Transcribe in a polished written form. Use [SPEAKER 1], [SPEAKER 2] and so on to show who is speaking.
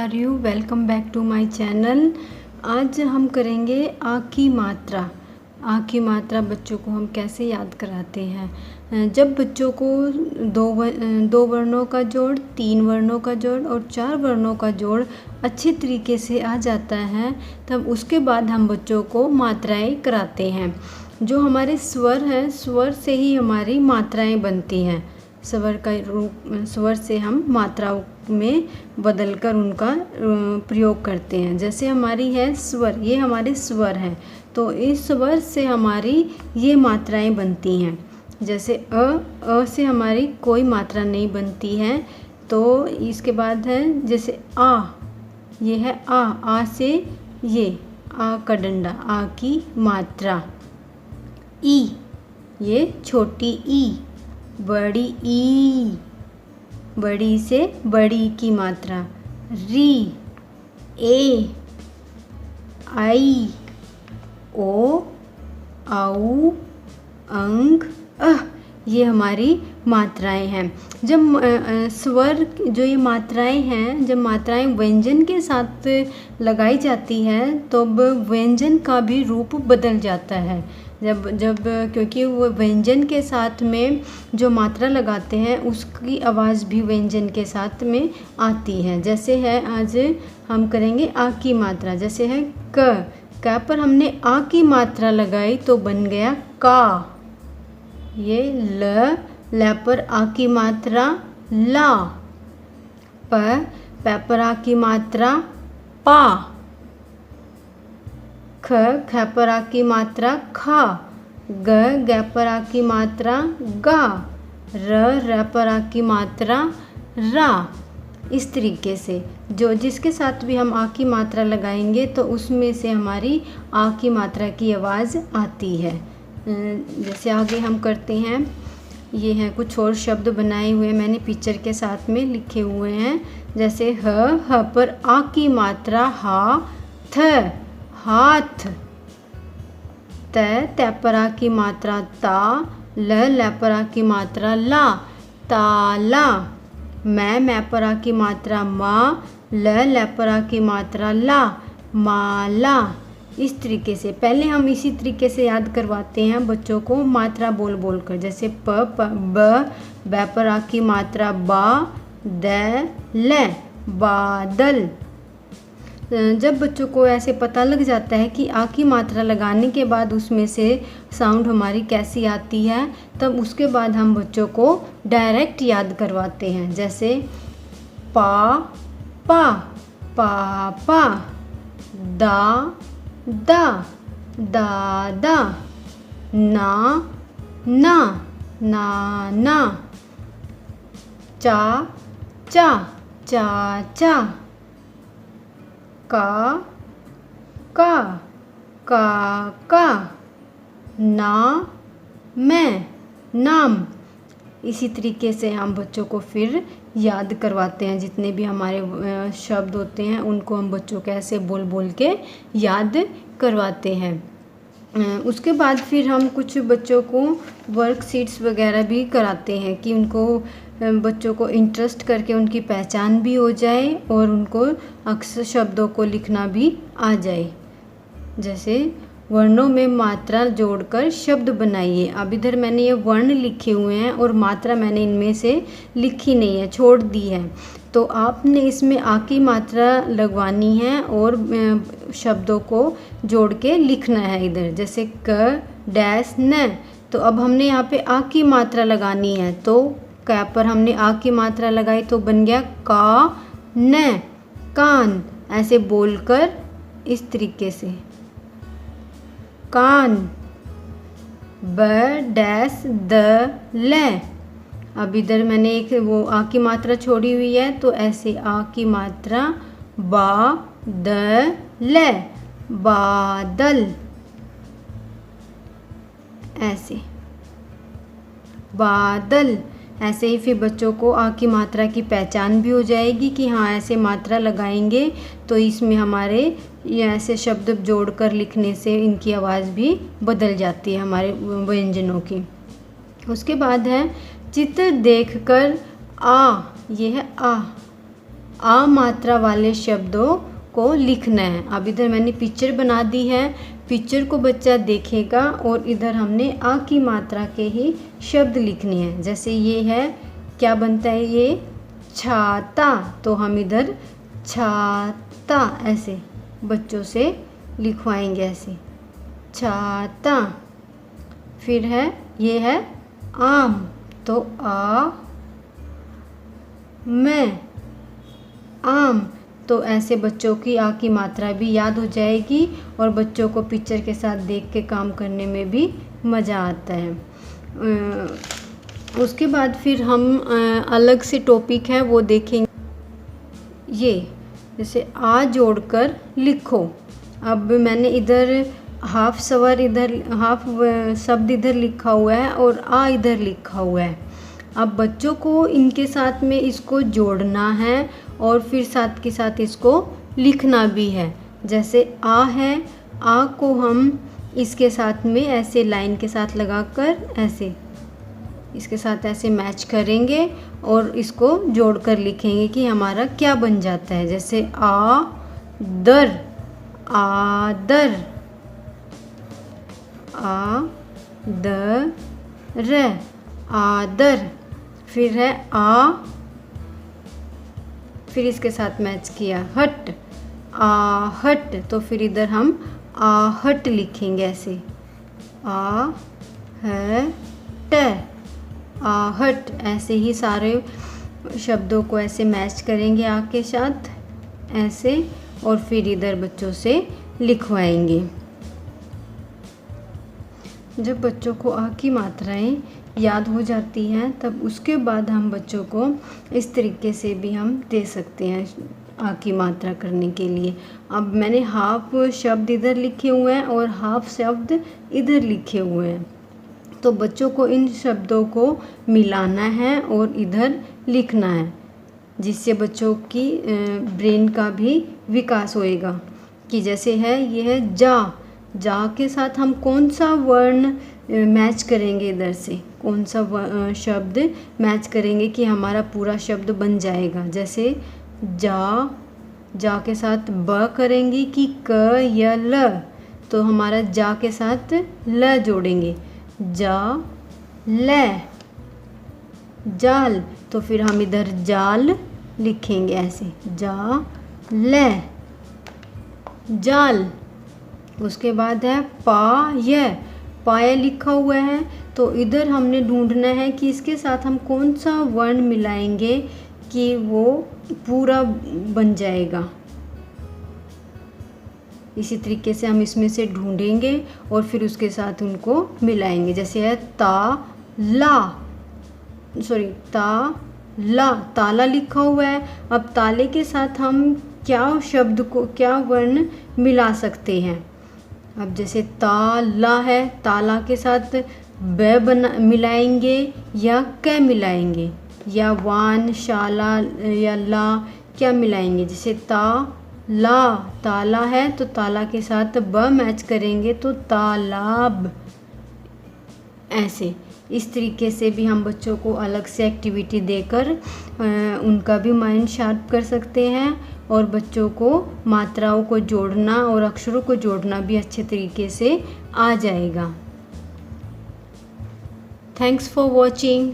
[SPEAKER 1] Are you? Welcome back to my channel. आज हम करेंगे आ की मात्रा। आ की मात्रा बच्चों को हम कैसे याद कराते हैं। जब बच्चों को दो वर्णों का जोड़, 3 वर्णों का जोड़ और 4 वर्णों का जोड़ अच्छे तरीके से आ जाता है, तब उसके बाद हम बच्चों को मात्राएं कराते हैं। जो हमारे स्वर हैं, स्वर से ही हमारी मात्राएं बनती हैं। स्वर का रूप, स्वर से हम मात्राओं में बदलकर उनका प्रयोग करते हैं। जैसे हमारी है स्वर, ये हमारे स्वर हैं, तो इस स्वर से हमारी ये मात्राएं बनती हैं। जैसे अ से हमारी कोई मात्रा नहीं बनती है। तो इसके बाद है जैसे आ, ये है आ से ये आ का डंडा, आ की मात्रा। ई, ये छोटी ई, बड़ी ई, बड़ी से बड़ी की मात्रा। री, ए, आई, ओ, औ, अंग, अह, ये हमारी मात्राएं हैं। जब स्वर, जो ये मात्राएं हैं, जब मात्राएं व्यंजन के साथ लगाई जाती है तो अब व्यंजन का भी रूप बदल जाता है। जब क्योंकि वो व्यंजन के साथ में जो मात्रा लगाते हैं उसकी आवाज़ भी व्यंजन के साथ में आती है। जैसे है, आज हम करेंगे आ की मात्रा। जैसे है क पर हमने आ की मात्रा लगाई तो बन गया का। ये ल पर आ की मात्रा ला। प पर आ की मात्रा पा। ख पर आ की मात्रा खा। ग पर आ की मात्रा गा। र पर आ की मात्रा रा। इस तरीके से जिसके साथ भी हम आ की मात्रा लगाएंगे तो उसमें से हमारी आ की मात्रा की आवाज़ आती है। जैसे आगे हम करते हैं, ये हैं कुछ और शब्द बनाए हुए मैंने पिक्चर के साथ में लिखे हुए हैं। जैसे ह पर आ की मात्रा हा थ, हाथ। त पर आ की मात्रा ता। ल पर आ की मात्रा ला, ताला। मैं पर आ की मात्रा मा। ल पर आ की मात्रा ला, माला। इस तरीके से पहले हम इसी तरीके से याद करवाते हैं बच्चों को मात्रा बोल बोल कर। जैसे ब पर आ की मात्रा बा, द ल, बादल। जब बच्चों को ऐसे पता लग जाता है कि आ की मात्रा लगाने के बाद उसमें से साउंड हमारी कैसी आती है, तब उसके बाद हम बच्चों को डायरेक्ट याद करवाते हैं। जैसे पा पा, पापा। दा दा, दादा। ना ना, नाना। चा चा, चाचा। का काका। ना मैं, नाम। इसी तरीके से हम बच्चों को फिर याद करवाते हैं। जितने भी हमारे शब्द होते हैं उनको हम बच्चों को ऐसे बोल बोल के याद करवाते हैं। उसके बाद फिर हम कुछ बच्चों को वर्कशीट्स वगैरह भी कराते हैं कि उनको बच्चों को इंटरेस्ट करके उनकी पहचान भी हो जाए और उनको अक्सर शब्दों को लिखना भी आ जाए। जैसे वर्णों में मात्रा जोड़कर शब्द बनाइए। अब इधर मैंने ये वर्ण लिखे हुए हैं और मात्रा मैंने इनमें से लिखी नहीं है, छोड़ दी है। तो आपने इसमें आ की मात्रा लगवानी है और शब्दों को जोड़ के लिखना है इधर। जैसे क डैश न, तो अब हमने यहाँ पे आ की मात्रा लगानी है, तो क पर हमने आ की मात्रा लगाई तो बन गया का न, कान। ऐसे बोलकर इस तरीके से कान। ब डैश द ल। अब इधर मैंने एक वो आ की मात्रा छोड़ी हुई है, तो ऐसे आ की मात्रा बा द ल, बादल। ऐसे बादल। ऐसे ही फिर बच्चों को आ की मात्रा की पहचान भी हो जाएगी कि हाँ ऐसे मात्रा लगाएंगे तो इसमें हमारे ये ऐसे शब्द जोड़कर लिखने से इनकी आवाज़ भी बदल जाती है हमारे व्यंजनों की। उसके बाद है चित्र देखकर आ, ये है आ। आ मात्रा वाले शब्दों को लिखना है। अब इधर मैंने पिक्चर बना दी है, पिक्चर को बच्चा देखेगा और इधर हमने आ की मात्रा के ही शब्द लिखने हैं। जैसे ये है, क्या बनता है ये, छाता, तो हम इधर छाता ऐसे बच्चों से लिखवाएंगे, ऐसे छाता। फिर है, ये है आम, तो आ मैं आम, तो ऐसे बच्चों की आ की मात्रा भी याद हो जाएगी और बच्चों को पिक्चर के साथ देख के काम करने में भी मज़ा आता है। उसके बाद फिर हम अलग से टॉपिक है वो देखेंगे। ये जैसे आ जोड़कर लिखो। अब मैंने इधर हाफ स्वर इधर, हाफ शब्द इधर लिखा हुआ है और आ इधर लिखा हुआ है। अब बच्चों को इनके साथ में इसको जोड़ना है और फिर साथ के साथ इसको लिखना भी है। जैसे आ है, आ को हम इसके साथ में ऐसे लाइन के साथ लगाकर ऐसे इसके साथ ऐसे मैच करेंगे और इसको जोड़कर लिखेंगे कि हमारा क्या बन जाता है। जैसे आ दर, आदर, आ द र, आदर। फिर है आ, फिर इसके साथ मैच किया हट, आहट, तो फिर इधर हम आहट लिखेंगे ऐसे, आ है ट, आहट। ऐसे ही सारे शब्दों को ऐसे मैच करेंगे आ के साथ ऐसे और फिर इधर बच्चों से लिखवाएंगे। जब बच्चों को आ की मात्राएं याद हो जाती हैं तब उसके बाद हम बच्चों को इस तरीके से भी हम दे सकते हैं आ की मात्रा करने के लिए। अब मैंने हाफ शब्द इधर लिखे हुए हैं और हाफ शब्द इधर लिखे हुए हैं, तो बच्चों को इन शब्दों को मिलाना है और इधर लिखना है, जिससे बच्चों की ब्रेन का भी विकास होएगा। कि जैसे है, ये है जा, जा के साथ हम कौन सा वर्ण मैच करेंगे, इधर से कौन सा शब्द मैच करेंगे कि हमारा पूरा शब्द बन जाएगा। जैसे जा, जा के साथ ब करेंगे कि क या ल, तो हमारा जा के साथ ल जोड़ेंगे, जा ले, जाल, तो फिर हम इधर जाल लिखेंगे ऐसे, जा ले, जाल। उसके बाद है पाय, पाया लिखा हुआ है, तो इधर हमने ढूंढना है कि इसके साथ हम कौन सा वर्ण मिलाएंगे कि वो पूरा बन जाएगा। इसी तरीके से हम इसमें से ढूंढेंगे और फिर उसके साथ उनको मिलाएंगे। जैसे है ताला, ताला, ताला लिखा हुआ है। अब ताले के साथ हम क्या शब्द को, क्या वर्ण मिला सकते हैं। अब जैसे ताला है, ताला के साथ ब मिलाएंगे या क मिलाएंगे या वान, शाला या ला, क्या मिलाएंगे। जैसे ला, ताला है तो ताला के साथ ब मैच करेंगे तो तालाब। ऐसे इस तरीके से भी हम बच्चों को अलग से एक्टिविटी देकर उनका भी माइंड शार्प कर सकते हैं और बच्चों को मात्राओं को जोड़ना और अक्षरों को जोड़ना भी अच्छे तरीके से आ जाएगा। Thanks for watching.